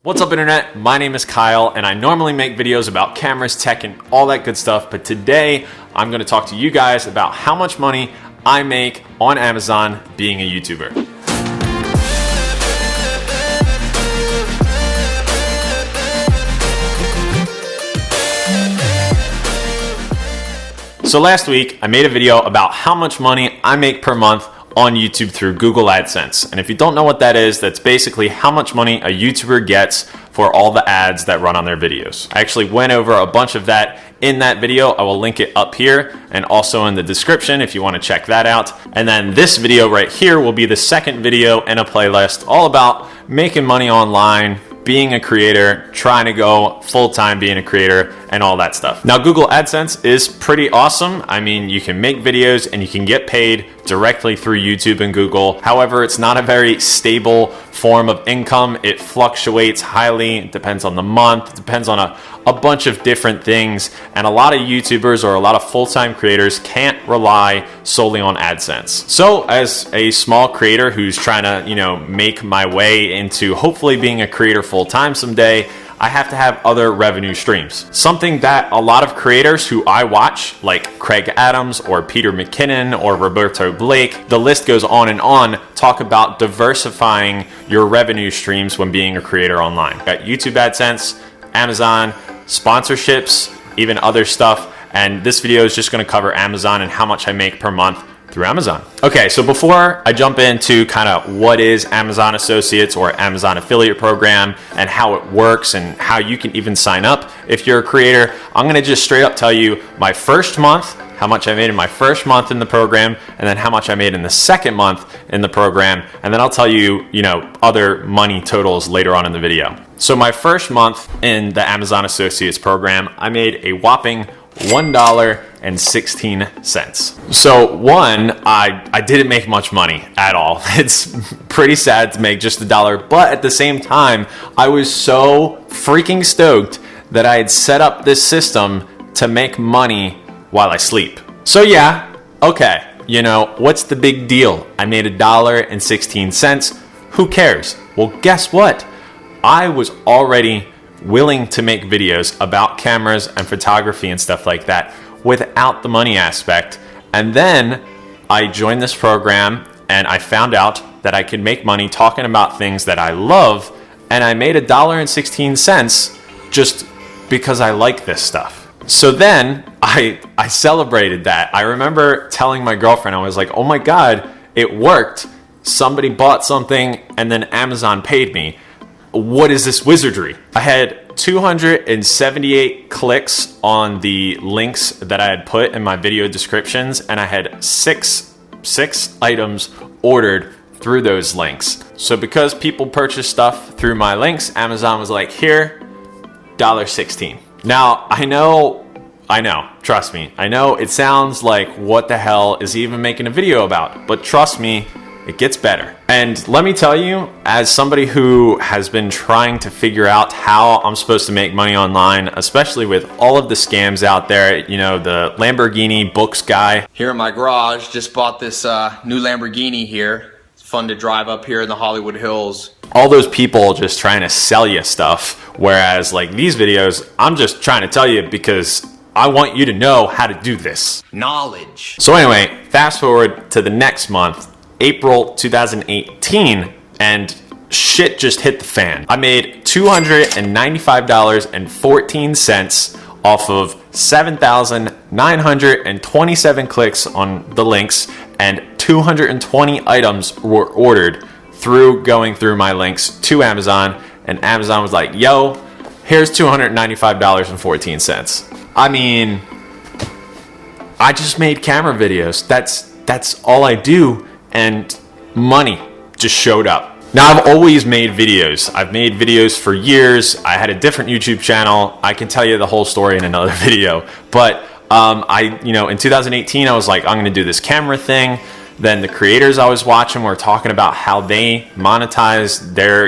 What's up, internet? My name is Kyle, and I normally make videos about cameras, tech, and all that good stuff, but today I'm going to talk to you guys about how much money I make on Amazon being a YouTuber. So last week, I made a video about how much money I make per month on YouTube through Google AdSense. And if you don't know what that is, that's basically how much money a YouTuber gets for all the ads that run on their videos. I actually went over a bunch of that in that video. I will link it up here and also in the description if you want to check that out. And then this video right here will be the second video in a playlist all about making money online, being a creator, trying to go full-time being a creator, and all that stuff. Now, Google AdSense is pretty awesome. I mean, you can make videos and you can get paid directly through YouTube and Google. However, it's not a very stable form of income. It fluctuates highly. It depends on the month. It depends on a bunch of different things. And a lot of YouTubers or a lot of full-time creators can't rely solely on AdSense. So as a small creator who's trying to, make my way into hopefully being a creator full-time someday, I have to have other revenue streams. Something that a lot of creators who I watch, like Craig Adams or Peter McKinnon or Roberto Blake, the list goes on, talk about diversifying your revenue streams when being a creator online. Got YouTube AdSense, Amazon, sponsorships, even other stuff. And this video is just gonna cover Amazon and how much I make per month through Amazon. Okay, so before I jump into kind of what is Amazon Associates or Amazon Affiliate Program and how it works and how you can even sign up if you're a creator, I'm gonna just straight up tell you my first month, how much I made in my first month in the program, and then how much I made in the second month in the program, and then I'll tell you, other money totals later on in the video. So my first month in the Amazon Associates program, I made a whopping $1.16. So I didn't make much money at all. It's pretty sad to make just $1, but at the same time, I was so freaking stoked that I had set up this system to make money while I sleep. So yeah, okay, what's the big deal? I made $1.16. Who cares? Well, guess what? I was already willing to make videos about cameras and photography and stuff like that without the money aspect. And then I joined this program and I found out that I could make money talking about things that I love, and I made $1.16 just because I like this stuff. So then I celebrated that. I remember telling my girlfriend, I was like, oh my God, it worked. Somebody bought something and then Amazon paid me. What is this wizardry? I had 278 clicks on the links that I had put in my video descriptions, and I had six items ordered through those links. So because people purchase stuff through my links, Amazon was like, here, $1.16. Now, I know, trust me, I know it sounds like what the hell is he even making a video about, but trust me, it gets better. And let me tell you, as somebody who has been trying to figure out how I'm supposed to make money online, especially with all of the scams out there, the Lamborghini books guy. Here in my garage, just bought this new Lamborghini here. It's fun to drive up here in the Hollywood Hills. All those people just trying to sell you stuff. Whereas like these videos, I'm just trying to tell you because I want you to know how to do this. Knowledge. So anyway, fast forward to the next month, April 2018, and shit just hit the fan. I made $295.14 off of 7,927 clicks on the links, and 220 items were ordered through going through my links to Amazon, and Amazon was like, yo, here's $295.14. I mean, I just made camera videos. That's all I do. And money just showed up. Now, I've always made videos. I've made videos for years. I had a different YouTube channel. I can tell you the whole story in another video. But in 2018, I was like, I'm gonna do this camera thing. Then the creators I was watching were talking about how they monetize their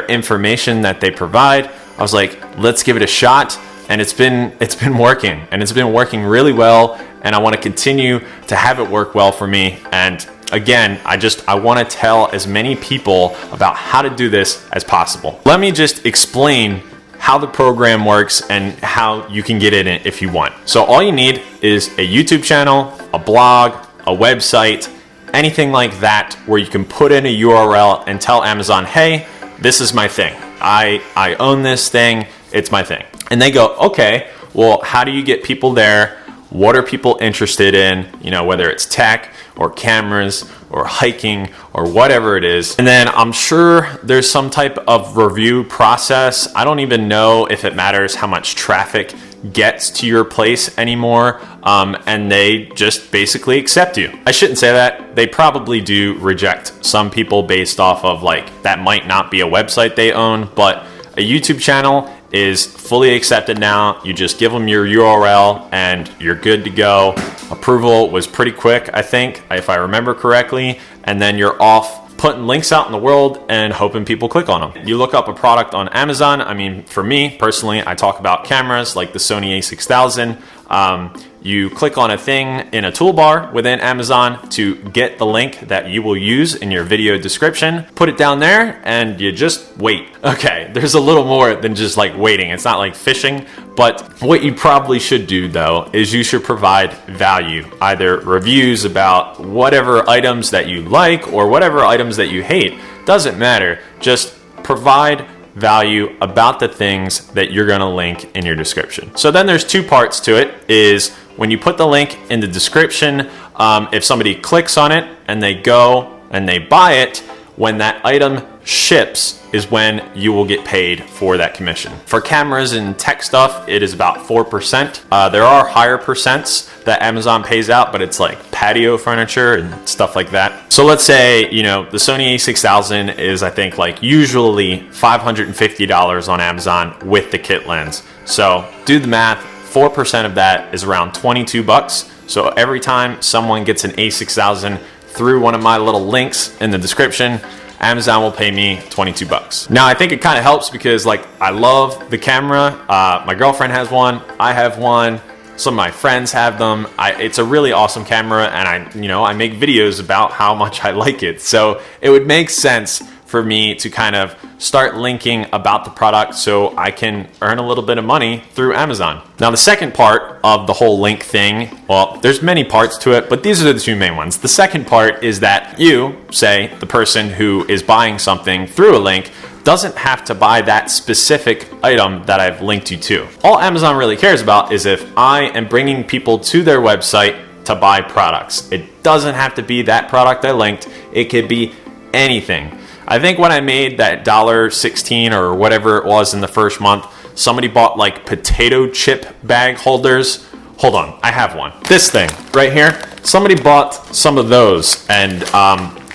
information that they provide. I was like, let's give it a shot. And it's been working, and it's been working really well, and I want to continue to have it work well for me. And Again, I want to tell as many people about how to do this as possible. Let me just explain how the program works and how you can get in it if you want. So all you need is a YouTube channel, a blog, a website, anything like that where you can put in a URL and tell Amazon, hey, this is my thing. I own this thing, it's my thing. And they go, okay, well, how do you get people there? What are people interested in? You know, whether it's tech or cameras or hiking or whatever it is. And then I'm sure there's some type of review process. I don't even know if it matters how much traffic gets to your place anymore. And they just basically accept you. I shouldn't say that. They probably do reject some people based off of like, that might not be a website they own, but a YouTube channel is fully accepted now. You just give them your URL and you're good to go. Approval was pretty quick, I think, if I remember correctly. And then you're off putting links out in the world and hoping people click on them. You look up a product on Amazon. I mean, for me personally, I talk about cameras like the Sony a6000. You click on a thing in a toolbar within Amazon to get the link that you will use in your video description, put it down there, and you just wait. Okay, there's a little more than just like waiting. It's not like fishing, but what you probably should do though is you should provide value, either reviews about whatever items that you like or whatever items that you hate. Doesn't matter. Just provide value about the things that you're going to link in your description. So then there's two parts to it. Is when you put the link in the description, if somebody clicks on it and they go and they buy it, when that item ships is when you will get paid for that commission. For cameras and tech stuff, it is about 4%. There are higher percents that Amazon pays out, but it's like patio furniture and stuff like that. So let's say, you know, the Sony a6000 is, I think, like usually $550 on Amazon with the kit lens. So do the math, 4% of that is around 22 bucks. So every time someone gets an a6000 through one of my little links in the description, Amazon will pay me 22 bucks. Now, I think it kind of helps because like I love the camera. My girlfriend has one, I have one, some of my friends have them. It's a really awesome camera, and I make videos about how much I like it. So it would make sense for me to kind of start linking about the product so I can earn a little bit of money through Amazon. Now, the second part of the whole link thing, well, there's many parts to it, but these are the two main ones. The second part is that you, say, the person who is buying something through a link, doesn't have to buy that specific item that I've linked you to. All Amazon really cares about is if I am bringing people to their website to buy products. It doesn't have to be that product I linked. It could be anything. I think when I made that $1.16 or whatever it was in the first month, somebody bought like potato chip bag holders. Hold on, I have one. This thing right here, somebody bought some of those and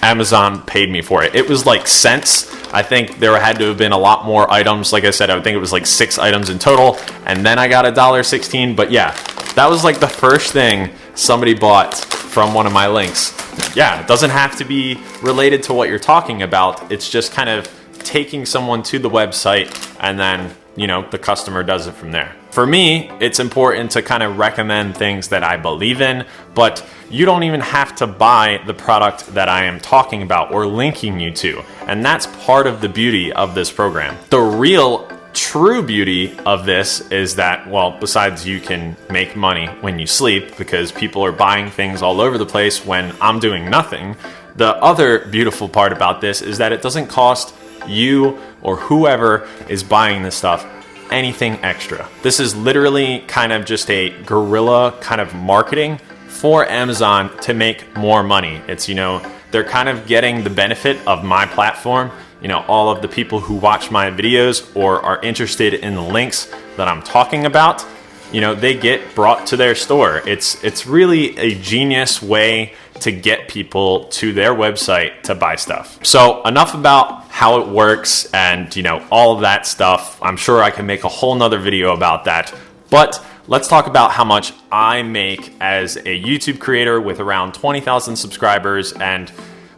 Amazon paid me for it. It was like cents. I think there had to have been a lot more items. Like I said, I think it was like 6 items in total, and then I got $1.16. But yeah, that was like the first thing somebody bought from one of my links. Yeah, it doesn't have to be related to what you're talking about. It's just kind of taking someone to the website and then, you know, the customer does it from there. For me, it's important to kind of recommend things that I believe in, but you don't even have to buy the product that I am talking about or linking you to. And that's part of the beauty of this program. The real true beauty of this is that, well, besides you can make money when you sleep because people are buying things all over the place when I'm doing nothing, the other beautiful part about this is that it doesn't cost you or whoever is buying this stuff anything extra. This is literally kind of just a guerrilla kind of marketing for Amazon to make more money. It's, you know, they're kind of getting the benefit of my platform. You know, all of the people who watch my videos or are interested in the links that I'm talking about, you know, they get brought to their store. It's really a genius way to get people to their website to buy stuff. So enough about how it works and, you know, all of that stuff. I'm sure I can make a whole nother video about that. But let's talk about how much I make as a YouTube creator with around 20,000 subscribers, and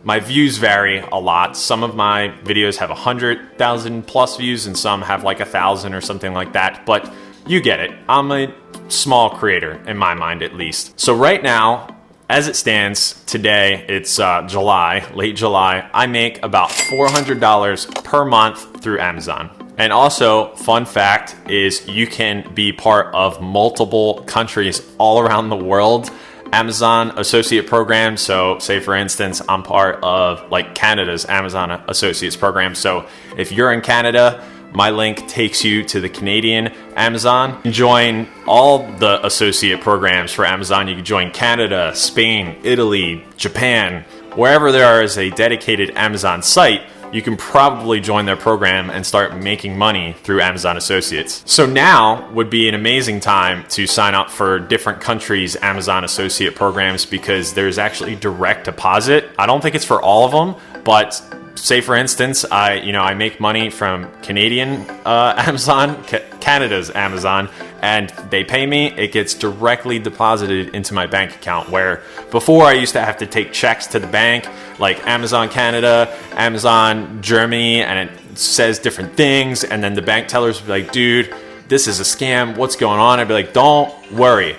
my views vary a lot. Some of my videos have 100,000 plus views and some have like 1,000 or something like that, but you get it. I'm a small creator in my mind, at least. So right now, as it stands today, it's July, late July, I make about $400 per month through Amazon. And also, fun fact is you can be part of multiple countries all around the world Amazon Associate Program. So say for instance, I'm part of like Canada's Amazon Associates Program. So if you're in Canada, my link takes you to the Canadian Amazon. You can join all the associate programs for Amazon. You can join Canada, Spain, Italy, Japan, wherever there is a dedicated Amazon site. You can probably join their program and start making money through Amazon Associates. So now would be an amazing time to sign up for different countries' Amazon Associate programs because there's actually direct deposit. I don't think it's for all of them, but say for instance, I make money from Canadian Amazon, Canada's Amazon, and they pay me, it gets directly deposited into my bank account, where before I used to have to take checks to the bank, like Amazon Canada, Amazon Germany, and it says different things, and then the bank tellers would be like, dude, this is a scam, what's going on? I'd be like, don't worry,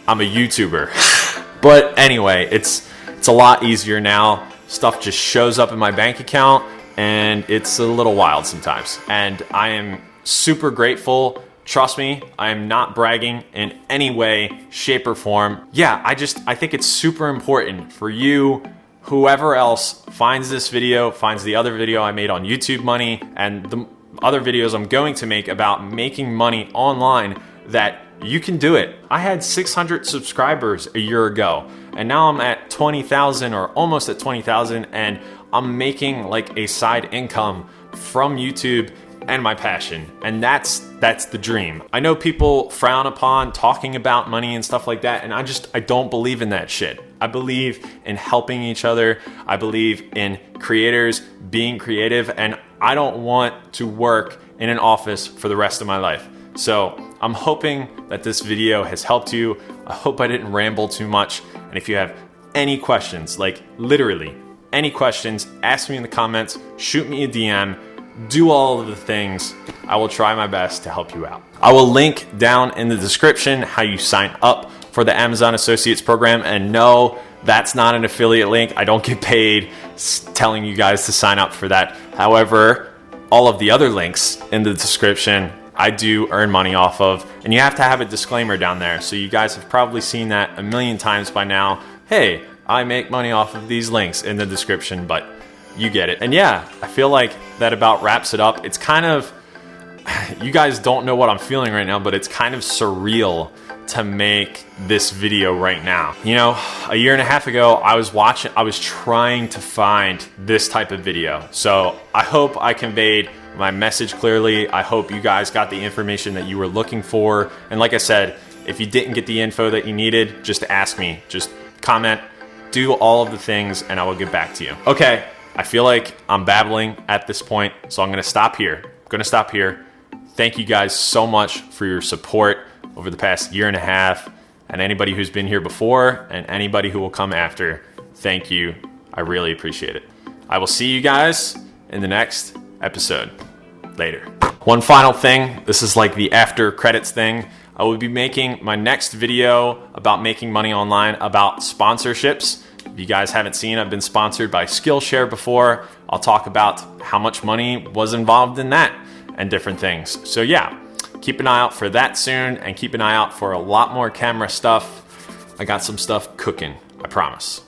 I'm a YouTuber. But anyway, it's a lot easier now. Stuff just shows up in my bank account, and it's a little wild sometimes. And I am super grateful. Trust me, I am not bragging in any way, shape, or form. Yeah, I think it's super important for you, whoever else finds this video, finds the other video I made on YouTube Money, and the other videos I'm going to make about making money online, that you can do it. I had 600 subscribers a year ago, and now I'm at 20,000 or almost at 20,000, and I'm making like a side income from YouTube and my passion, and that's the dream. I know people frown upon talking about money and stuff like that, and I don't believe in that shit. I believe in helping each other. I believe in creators being creative, and I don't want to work in an office for the rest of my life. So I'm hoping that this video has helped you. I hope I didn't ramble too much. And if you have any questions, like literally any questions, ask me in the comments, shoot me a DM, do all of the things. I will try my best to help you out. I will link down in the description how you sign up for the Amazon Associates Program. And no, that's not an affiliate link. I don't get paid telling you guys to sign up for that. However, all of the other links in the description, I do earn money off of, and you have to have a disclaimer down there. So you guys have probably seen that a million times by now. Hey, I make money off of these links in the description, but you get it. And yeah, I feel like that about wraps it up. It's kind of, you guys don't know what I'm feeling right now, but it's kind of surreal to make this video right now. You know, a year and a half ago, I was trying to find this type of video. So I hope I conveyed my message clearly. I hope you guys got the information that you were looking for. And like I said, if you didn't get the info that you needed, just ask me, just comment, do all of the things, and I will get back to you. Okay, I feel like I'm babbling at this point, so I'm gonna stop here. Thank you guys so much for your support over the past year and a half, and anybody who's been here before and anybody who will come after, thank you. I really appreciate it. I will see you guys in the next episode. Later. One final thing, this is like the after credits thing. I will be making my next video about making money online about sponsorships. If you guys haven't seen, I've been sponsored by Skillshare before. I'll talk about how much money was involved in that and different things. So yeah, keep an eye out for that soon, and keep an eye out for a lot more camera stuff. I got some stuff cooking, I promise.